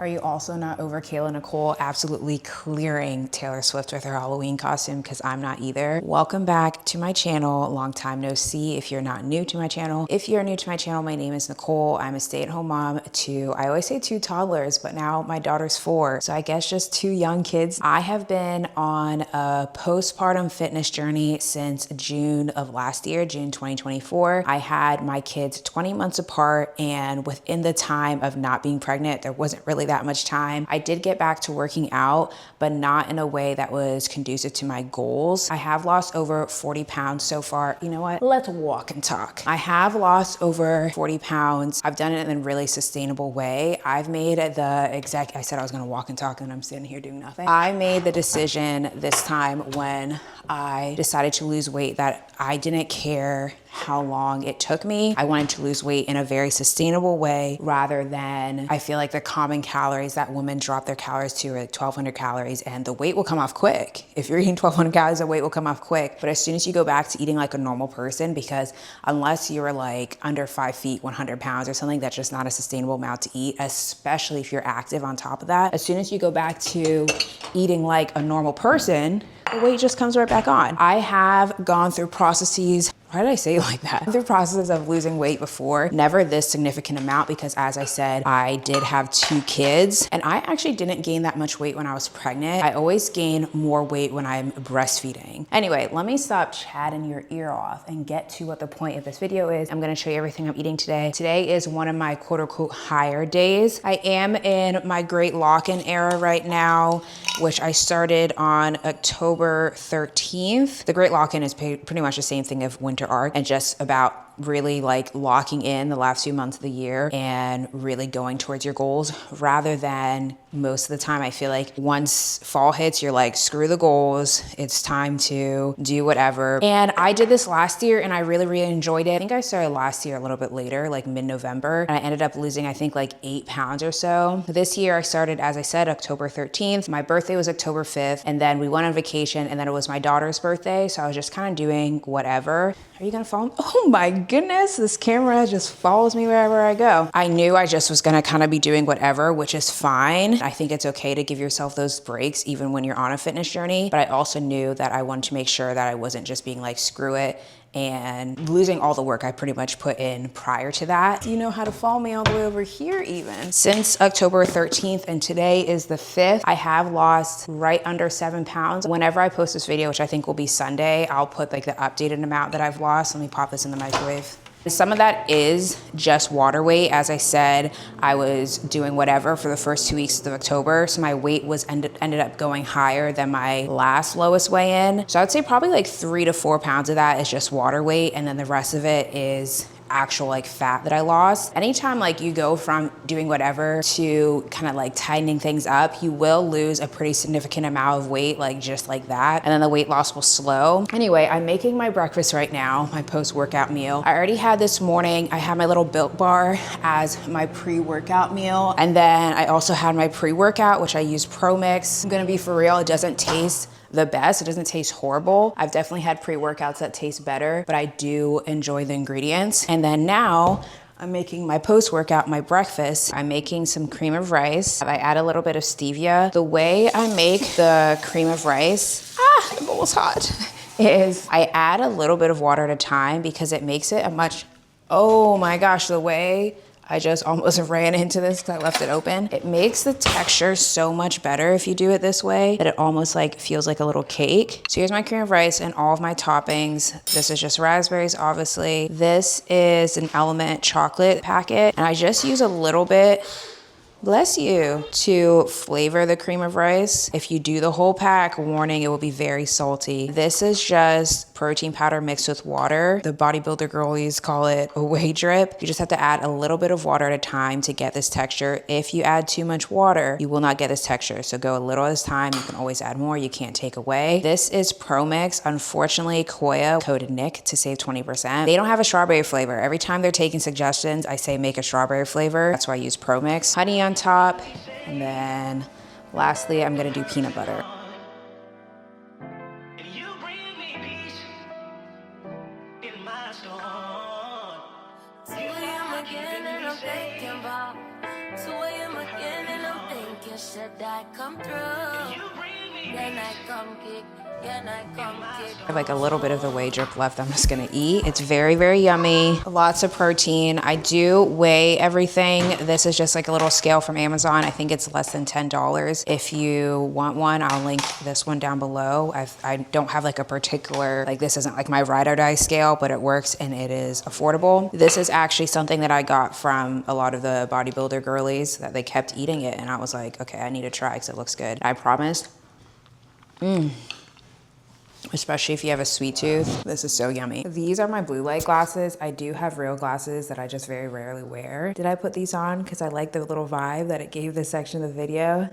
Are you also not over Kayla Nicole absolutely clearing Taylor Swift with her Halloween costume? Because I'm not either. Welcome back to my channel. Long time no see if you're not new to my channel. If you're new to my channel, my name is Nicole. I'm a stay-at-home mom to, I always say 2 toddlers, but now my daughter's 4. So I guess just 2 young kids. I have been on a postpartum fitness journey since June of last year, June 2024. I had my kids 20 months apart, and within the time of not being pregnant, there wasn't really that much time. I did get back to working out, but not in a way that was conducive to my goals. I have lost over 40 pounds so far. You know what? Let's walk and talk. I have lost over 40 pounds. I've done it in a really sustainable way. I've made I said I was gonna walk and talk, and I'm sitting here doing nothing. I made the decision this time when I decided to lose weight that I didn't care how long it took me. I wanted to lose weight in a very sustainable way rather than, I feel like the common calories that women drop their calories to are like 1,200 calories, and the weight will come off quick. If you're eating 1,200 calories, the weight will come off quick. But as soon as you go back to eating like a normal person, because unless you're like under 5 feet, 100 pounds or something, that's just not a sustainable amount to eat, especially if you're active on top of that. As soon as you go back to eating like a normal person, the weight just comes right back on. I have gone through processes. Why did I say it like that? Through processes of losing weight before, never this significant amount, because as I said, I did have 2 kids, and I actually didn't gain that much weight when I was pregnant. I always gain more weight when I'm breastfeeding. Anyway, let me stop chatting your ear off and get to what the point of this video is. I'm gonna show you everything I'm eating today. Today is one of my quote unquote higher days. I am in my great lock-in era right now, which I started on October 13th. The great lock-in is pretty much the same thing as winter arc, and just about really like locking in the last few months of the year and really going towards your goals, rather than most of the time I feel like once fall hits, you're like, screw the goals, it's time to do whatever. And I did this last year and I really enjoyed it. I think I started last year a little bit later, like mid-November, and I ended up losing I think like 8 pounds or so. This year I started, as I said, October 13th. My birthday was October 5th, and then we went on vacation, and then it was my daughter's birthday, so I was just kind of doing whatever. Are you gonna follow me? Oh my goodness, this camera just follows me wherever I go. I knew I just was gonna kind of be doing whatever, which is fine. I think it's okay to give yourself those breaks even when you're on a fitness journey, but I also knew that I wanted to make sure that I wasn't just being like, screw it, and losing all the work I pretty much put in prior to that. You know how to follow me all the way over here even. Since October 13th, and today is the 5th, I have lost right under 7 pounds. Whenever I post this video, which I think will be Sunday, I'll put like the updated amount that I've lost. Let me pop this in the microwave. Some of that is just water weight. As I said, I was doing whatever for the first 2 weeks of October, so my weight was ended up going higher than my last lowest weigh in. So I'd say probably like 3 to 4 pounds of that is just water weight, and then the rest of it is actual like fat that I lost. Anytime like you go from doing whatever to kind of like tightening things up, you will lose a pretty significant amount of weight, like just like that, and then the weight loss will slow. Anyway, I'm making my breakfast right now, my post-workout meal. I already had this morning, I had my little Built Bar as my pre-workout meal, and then I also had my pre-workout, which I use Pro Mix. I'm gonna be for real, it doesn't taste the best. It doesn't taste horrible. I've definitely had pre-workouts that taste better, but I do enjoy the ingredients. And then now I'm making my post-workout, my breakfast. I'm making some cream of rice. I add a little bit of stevia. The way I make the cream of rice, the bowl's hot, is I add a little bit of water at a time, because it makes it a much, oh my gosh, the way I just almost ran into this because I left it open. It makes the texture so much better if you do it this way, that it almost like feels like a little cake. So here's my cream of rice and all of my toppings. This is just raspberries, obviously. This is an Element chocolate packet, and I just use a little bit, bless you, to flavor the cream of rice. If you do the whole pack, warning, it will be very salty. This is just protein powder mixed with water. The bodybuilder girlies call it a whey drip. You just have to add a little bit of water at a time to get this texture. If you add too much water, you will not get this texture. So go a little at a time. You can always add more. You can't take away. This is Pro Mix. Unfortunately, Koya coded Nick to save 20%. They don't have a strawberry flavor. Every time they're taking suggestions, I say make a strawberry flavor. That's why I use Pro Mix. Honey on top, and then lastly, I'm gonna do peanut butter. said I come through. Then I come kick. I have like a little bit of the whey drip left I'm just gonna eat. It's very, very yummy. Lots of protein. I do weigh everything. This is just like a little scale from Amazon. I think it's less than $10. If you want one, I'll link this one down below. I don't have like a particular, like this isn't like my ride or die scale, but it works and it is affordable. This is actually something that I got from a lot of the bodybuilder girlies that they kept eating it. And I was like, okay, I need to try because it looks good. I promised. Especially if you have a sweet tooth. This is so yummy. These are my blue light glasses. I do have real glasses that I just very rarely wear. Did I put these on because I like the little vibe that it gave this section of the video?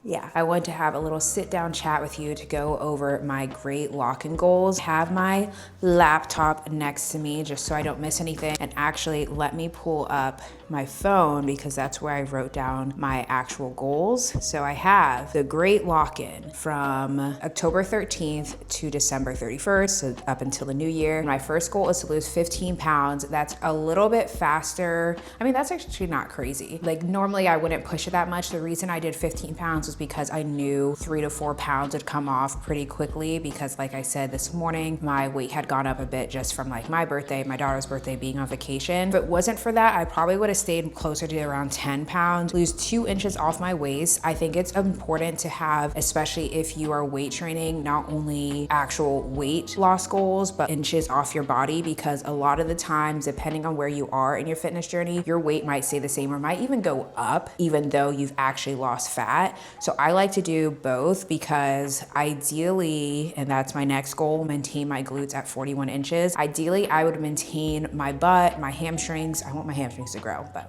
Yeah, I want to have a little sit down chat with you to go over my great lock-in goals. Have my laptop next to me just so I don't miss anything. And actually let me pull up my phone because that's where I wrote down my actual goals. So I have the great lock-in from October 13th to December 31st, so up until the new year. My first goal is to lose 15 pounds. That's a little bit faster. I mean, that's actually not crazy. Like normally I wouldn't push it that much. The reason I did 15 pounds was because I knew 3 to 4 pounds would come off pretty quickly because like I said this morning, my weight had gone up a bit just from like my birthday, my daughter's birthday, being on vacation. If it wasn't for that, I probably would have stayed closer to around 10 pounds, lose 2 inches off my waist. I think it's important to have, especially if you are weight training, not only actual weight loss goals, but inches off your body, because a lot of the times, depending on where you are in your fitness journey, your weight might stay the same or might even go up, even though you've actually lost fat. So I like to do both because ideally, and that's my next goal, maintain my glutes at 41 inches. Ideally, I would maintain my butt, my hamstrings. I want my hamstrings to grow, but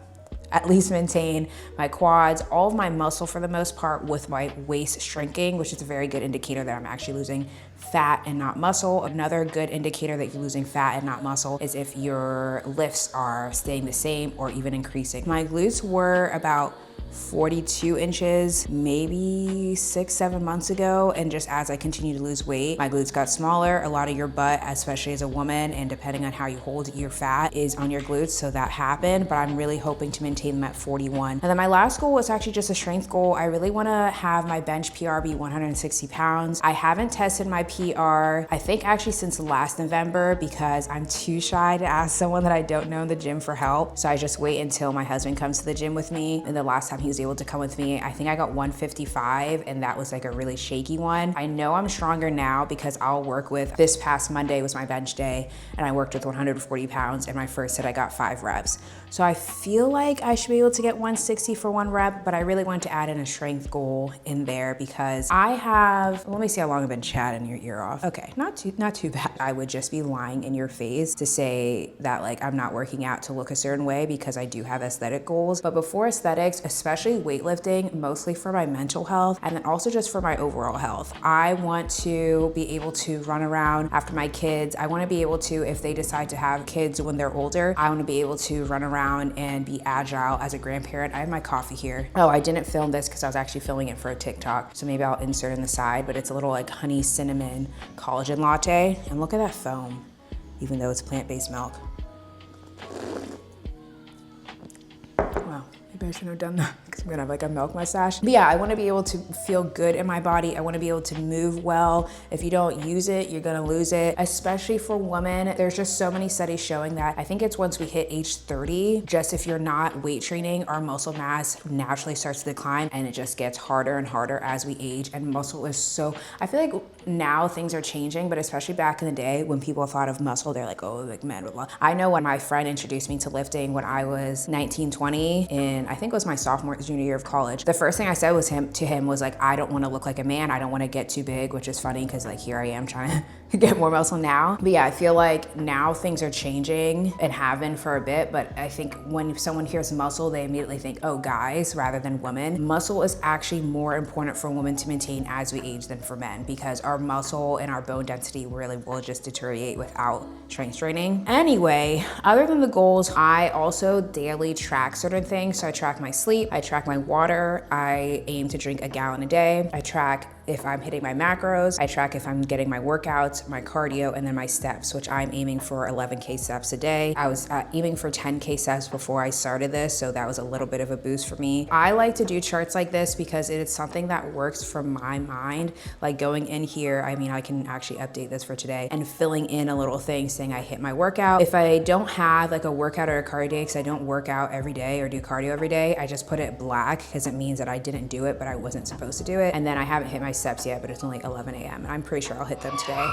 at least maintain my quads, all of my muscle for the most part, with my waist shrinking, which is a very good indicator that I'm actually losing fat and not muscle. Another good indicator that you're losing fat and not muscle is if your lifts are staying the same or even increasing. My glutes were about 42 inches, maybe 6-7 months ago. And just as I continue to lose weight, my glutes got smaller. A lot of your butt, especially as a woman, and depending on how you hold your fat, is on your glutes. So that happened, but I'm really hoping to maintain them at 41. And then my last goal was actually just a strength goal. I really wanna have my bench PR be 160 pounds. I haven't tested my PR, I think actually since last November, because I'm too shy to ask someone that I don't know in the gym for help. So I just wait until my husband comes to the gym with me. And the last time he was able to come with me, I think I got 155, and that was like a really shaky one. I know I'm stronger now because I'll work with, this past Monday was my bench day, and I worked with 140 pounds, and my first set I got 5 reps. So I feel like I should be able to get 160 for 1 rep, but I really want to add in a strength goal in there because I have, let me see how long I've been chatting your ear off. Okay, not too bad. I would just be lying in your face to say that like I'm not working out to look a certain way, because I do have aesthetic goals. But before aesthetics, especially weightlifting, mostly for my mental health and then also just for my overall health, I want to be able to run around after my kids. I want to be able to, if they decide to have kids when they're older, I want to be able to run around and be agile as a grandparent. I have my coffee here. Oh, I didn't film this because I was actually filming it for a TikTok, so maybe I'll insert in the side, but it's a little like honey cinnamon collagen latte. And look at that foam, even though it's plant-based milk. Wow, maybe I shouldn't have done that because I'm gonna have like a milk mustache. But yeah, I wanna be able to feel good in my body. I wanna be able to move well. If you don't use it, you're gonna lose it, especially for women. There's just so many studies showing that. I think it's once we hit age 30, just if you're not weight training, our muscle mass naturally starts to decline, and it just gets harder and harder as we age. And muscle is so, I feel like now things are changing, but especially back in the day when people thought of muscle, they're like, oh, like men with love. I know when my friend introduced me to lifting when I was 19, 20, and I think it was my sophomore, junior year of college, the first thing I said to him was like, I don't want to look like a man. I don't want to get too big, which is funny because like here I am trying to get more muscle now. But yeah, I feel like now things are changing and have been for a bit, but I think when someone hears muscle, they immediately think, oh, guys, rather than women. Muscle is actually more important for women to maintain as we age than for men, because our muscle and our bone density really will just deteriorate without strength training. Anyway, other than the goals, I also daily track certain things. So I track my sleep, I track my water, I aim to drink 1 gallon a day, I track if I'm hitting my macros. I track if I'm getting my workouts, my cardio, and then my steps, which I'm aiming for 11K steps a day. I was aiming for 10K steps before I started this, so that was a little bit of a boost for me. I like to do charts like this because it's something that works for my mind. Like going in here, I mean, I can actually update this for today and filling in a little thing saying I hit my workout. If I don't have like a workout or a cardio day, because I don't work out every day or do cardio every day, I just put it black because it means that I didn't do it, but I wasn't supposed to do it. And then I haven't hit my steps yet, but it's only 11 a.m. and I'm pretty sure I'll hit them today.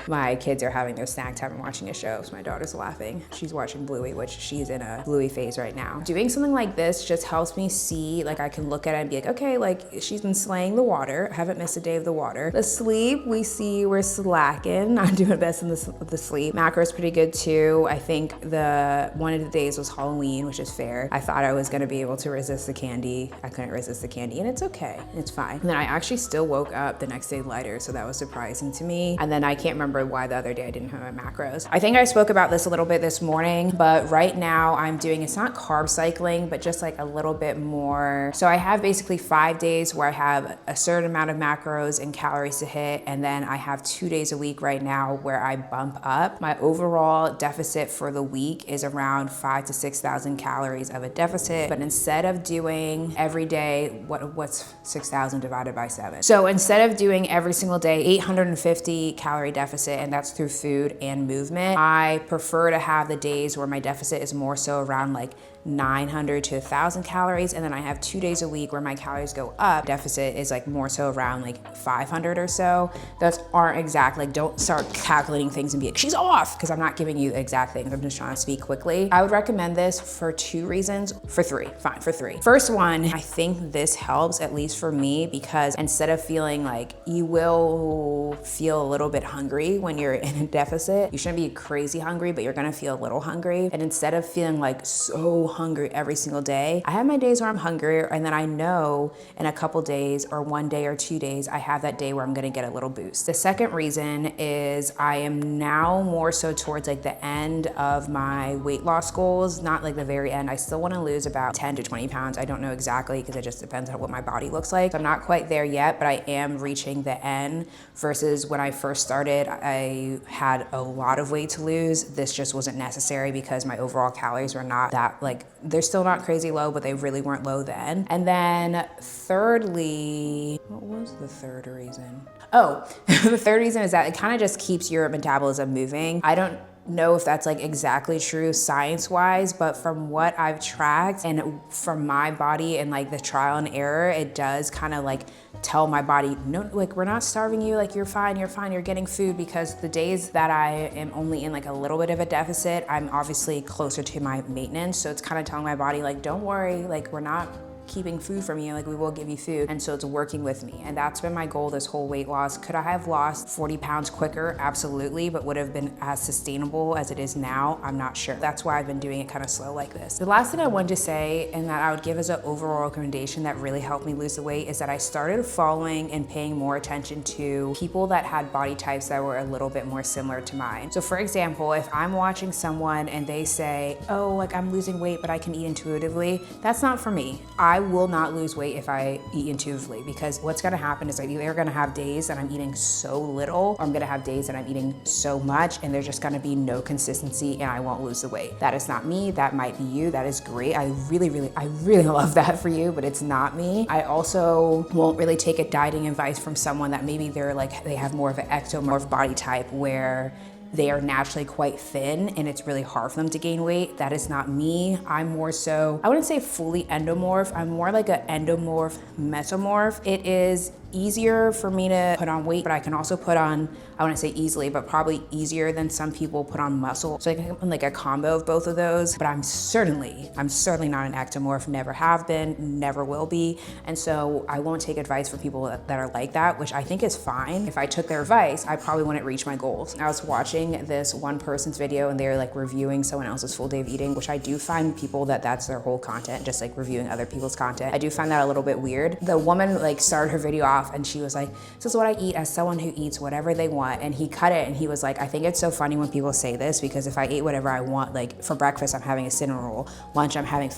My kids are having their snack time and watching a show, so my daughter's laughing. She's watching Bluey, which she's in a Bluey phase right now. Doing something like this just helps me see, like I can look at it and be like, okay, like she's been slaying the water. I haven't missed a day of the water. The sleep, we see we're slacking. I'm doing best in the sleep. Macro is pretty good too. I think one of the days was Halloween, which is fair. I thought I was gonna be able to resist the candy. I couldn't resist the candy, and it's okay, it's fine. And then I actually still woke up the next day lighter, so that was surprising to me. And then I can't remember why the other day I didn't have my macros. I think I spoke about this a little bit this morning, but right now I'm doing, it's not carb cycling, but just like a little bit more. So I have basically 5 days where I have a certain amount of macros and calories to hit, and then I have 2 days a week right now where I bump up. My overall deficit for the week is around 5,000 to 6,000 calories of a deficit, but instead of doing every day, what's 6,000 divided by 7? So instead of doing every single day 850 calorie deficit, and that's through food and movement, I prefer to have the days where my deficit is more so around like 900 to 1,000 calories, and then I have 2 days a week where my calories go up. Deficit is like more so around like 500 or so. Those aren't exact, like don't start calculating things and be like, she's off, because I'm not giving you exact things. I'm just trying to speak quickly. I would recommend this for 2 reasons, for 3, fine, for 3. First one, I think this helps, at least for me, because instead of feeling like, you will feel a little bit hungry when you're in a deficit. You shouldn't be crazy hungry, but you're gonna feel a little hungry. And instead of feeling like so hungry every single day, I have my days where I'm hungry, and then I know in a couple days or 1 day or 2 days, I have that day where I'm gonna get a little boost. The second reason is I am now more so towards like the end of my weight loss goals, not like the very end. I still wanna lose about 10 to 20 pounds. I don't know exactly because it just depends on what my body looks like. So I'm not quite there yet, but I am reaching the end versus when I first started, I had a lot of weight to lose. This just wasn't necessary because my overall calories were not that, like, they're still not crazy low, but they really weren't low then. And then thirdly, what was the third reason? Oh, the third reason is that it kind of just keeps your metabolism moving. I don't know if that's like exactly true science-wise, but from what I've tracked and from my body and like the trial and error, it does kind of like tell my body, no, like we're not starving you, like you're fine, you're getting food. Because the days that I am only in like a little bit of a deficit, I'm obviously closer to my maintenance. So it's kind of telling my body like, don't worry, like we're not keeping food from you, like we will give you food. And so it's working with me. And that's been my goal this whole weight loss. Could I have lost 40 pounds quicker? Absolutely, but would have been as sustainable as it is now? I'm not sure. That's why I've been doing it kind of slow like this. The last thing I wanted to say, and that I would give as an overall recommendation that really helped me lose the weight, is that I started following and paying more attention to people that had body types that were a little bit more similar to mine. So for example, if I'm watching someone and they say, oh, like I'm losing weight, but I can eat intuitively, that's not for me. I will not lose weight if I eat intuitively, because what's gonna happen is I'm either gonna have days that I'm eating so little, or I'm gonna have days that I'm eating so much, and there's just gonna be no consistency and I won't lose the weight. That is not me, that might be you, that is great. I really love that for you, but it's not me. I also won't really take a dieting advice from someone that maybe they're like, they have more of an ectomorph body type where they are naturally quite thin and it's really hard for them to gain weight. That is not me. I'm more so, I wouldn't say fully endomorph. I'm more like an endomorph mesomorph. It is easier for me to put on weight, but I can also put on, I wouldn't say easily, but probably easier than some people put on muscle. So I can like a combo of both of those, but I'm certainly not an ectomorph, never have been, never will be. And so I won't take advice from people that are like that, which I think is fine. If I took their advice, I probably wouldn't reach my goals. I was watching this one person's video and they're like reviewing someone else's full day of eating, which I do find people that's their whole content, just like reviewing other people's content. I do find that a little bit weird. The woman like started her video off and she was like, this is what I eat as someone who eats whatever they want. And he cut it and he was like, I think it's so funny when people say this, because if I ate whatever I want, like for breakfast, I'm having a cinnamon roll, lunch, I'm having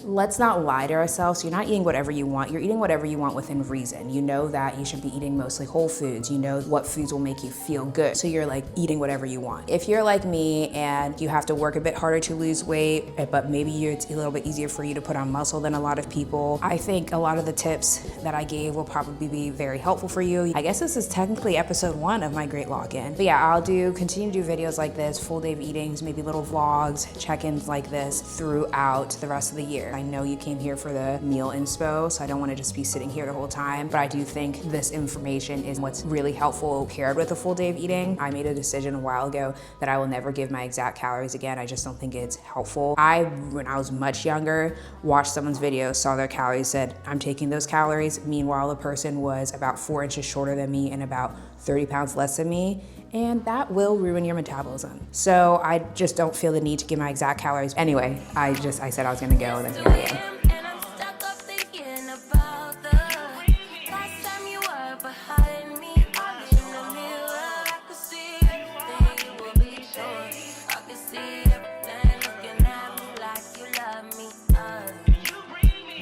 let's not lie to ourselves. You're not eating whatever you want. You're eating whatever you want within reason. You know that you should be eating mostly whole foods. You know what foods will make you feel good. So you're like eating whatever you want. If you're like me and you have to work a bit harder to lose weight, but maybe it's a little bit easier for you to put on muscle than a lot of people, I think a lot of the tips that I gave will probably be very helpful for you. I guess this is technically episode 1 of my Great Lock-In. But yeah, I'll continue to do videos like this, full day of eatings, maybe little vlogs, check-ins like this throughout the rest of the year. I know you came here for the meal inspo, so I don't want to just be sitting here the whole time, but I do think this information is what's really helpful paired with a full day of eating. I made a decision a while ago that I will never give my exact calories again. I just don't think it's helpful. When I was much younger, watched someone's video, saw their calories, said, I'm taking those calories. Meanwhile, the person was about 4 inches shorter than me and about 30 pounds less than me, and that will ruin your metabolism. So I just don't feel the need to give my exact calories. Anyway, I said I was gonna go, and then here I am. And I'm stuck up thinking about the last time you were behind me. I'm in the mirror, I can see everything you will be sure. I can see everything looking at me like you love me.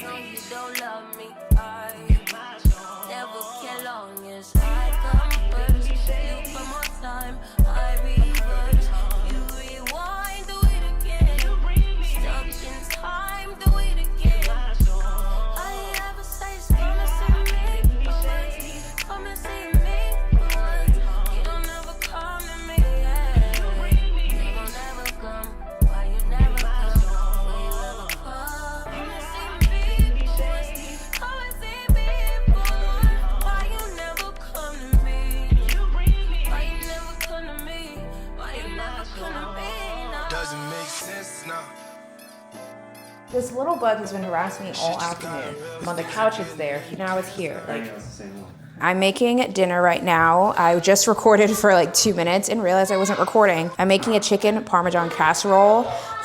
No, you don't love me. I never care long as I come first. You for more time, I reverse. You rewind, do it again. Stuck in time, do it again. I never say it's gonna see me, but come and see me, but you don't ever come to me, yeah. You don't ever come, why you never come? Will you ever come? Come and see me, but come and see me, but why you never come to me? Why you never come to me? Why you never come to me? No. Doesn't make sense now. This little bug has been harassing me all afternoon. I'm on the couch, it's there. Now it's here. I'm making dinner right now. I just recorded for like 2 minutes and realized I wasn't recording. I'm making a chicken parmesan casserole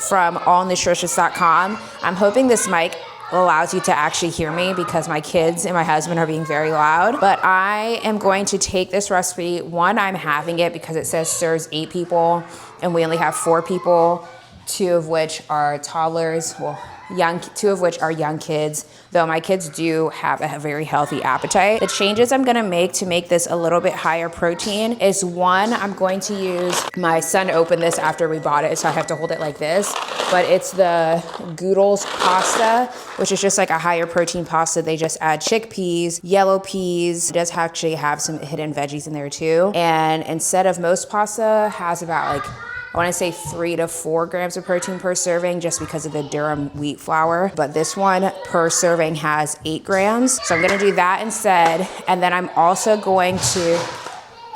from allnutritious.com. I'm hoping this mic allows you to actually hear me because my kids and my husband are being very loud. But I am going to take this recipe. One, I'm having it because it says serves 8 people and we only have 4 people, 2 of which are toddlers. Well, 2 of which are young kids, though my kids do have a very healthy appetite. The changes I'm gonna make to make this a little bit higher protein is, one, I'm going to use, my son opened this after we bought it, so I have to hold it like this, but it's the Goodles pasta, which is just like a higher protein pasta. They just add chickpeas, yellow peas. It does actually have some hidden veggies in there too. And instead of, most pasta has about like, I want to say 3 to 4 grams of protein per serving just because of the durum wheat flour. But this one per serving has 8 grams. So I'm going to do that instead. And then I'm also going to,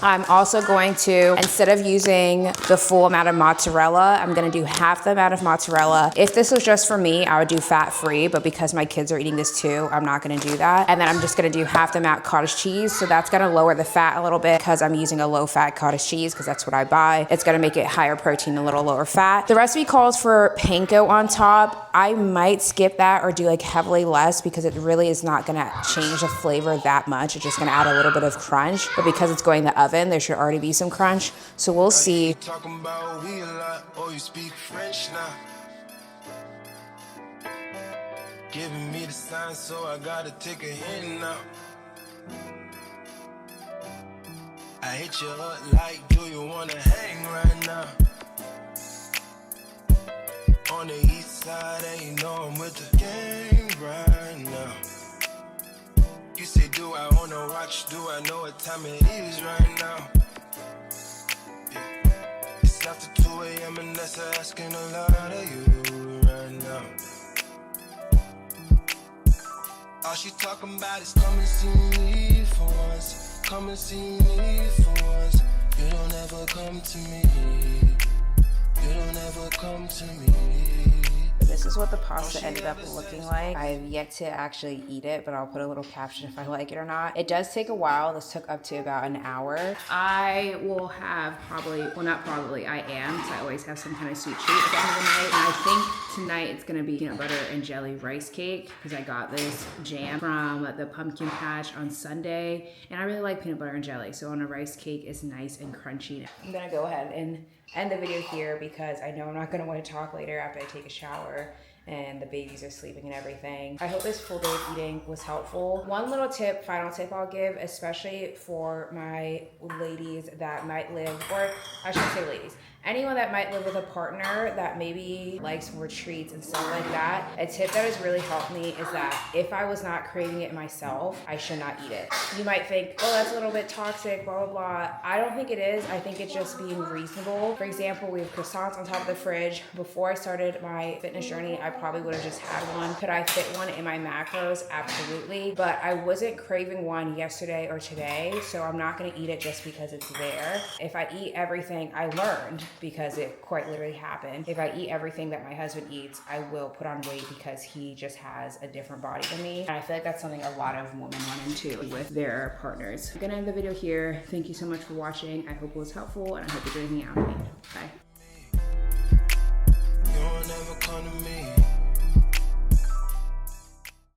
instead of using the full amount of mozzarella, I'm gonna do half the amount of mozzarella. If this was just for me, I would do fat-free, but because my kids are eating this too, I'm not gonna do that. And then I'm just gonna do half the amount cottage cheese. So that's gonna lower the fat a little bit because I'm using a low-fat cottage cheese because that's what I buy. It's gonna make it higher protein, a little lower fat. The recipe calls for panko on top. I might skip that or do like heavily less because it really is not gonna change the flavor that much. It's just gonna add a little bit of crunch, but because it's going in the oven, there should already be some crunch. So we'll see. Talking about we a lot, or you speak French now. Giving me the sign, so I gotta take a hint now. I hit you up like, do you wanna hang right now? On the east side, and you know I'm with the gang right now. You say, do I own a watch? Do I know what time it is right now? Yeah. It's after 2 a.m. and that's asking a lot of you right now. All she talking about is come and see me for once. Come and see me for once. You don't ever come to me. You don't ever come to me. This is what the pasta ended up looking like. I have yet to actually eat it, but I'll put a little caption if I like it or not. It does take a while. This took up to about an hour. I will have probably, well not probably, I am, because I always have some kind of sweet treat at the end of the night. And I think tonight it's gonna be peanut butter and jelly rice cake, because I got this jam from the pumpkin patch on Sunday. And I really like peanut butter and jelly, so on a rice cake is nice and crunchy. I'm gonna go ahead and end the video here because I know I'm not gonna want to talk later after I take a shower and the babies are sleeping and everything. I hope this full day of eating was helpful. One little tip, final tip I'll give, especially for my ladies that might live, or I shouldn't say ladies, anyone that might live with a partner that maybe likes more treats and stuff like that, a tip that has really helped me is that if I was not craving it myself, I should not eat it. You might think, oh, that's a little bit toxic, blah, blah, blah. I don't think it is. I think it's just being reasonable. For example, we have croissants on top of the fridge. Before I started my fitness journey, I probably would have just had one. Could I fit one in my macros? Absolutely. But I wasn't craving one yesterday or today, so I'm not gonna eat it just because it's there. If I eat everything, I learned, because it quite literally happened. If I eat everything that my husband eats, I will put on weight because he just has a different body than me. And I feel like that's something a lot of women run into with their partners. I'm gonna end the video here. Thank you so much for watching. I hope it was helpful, and I hope you're hanging out with me. Bye. You don't ever come to me.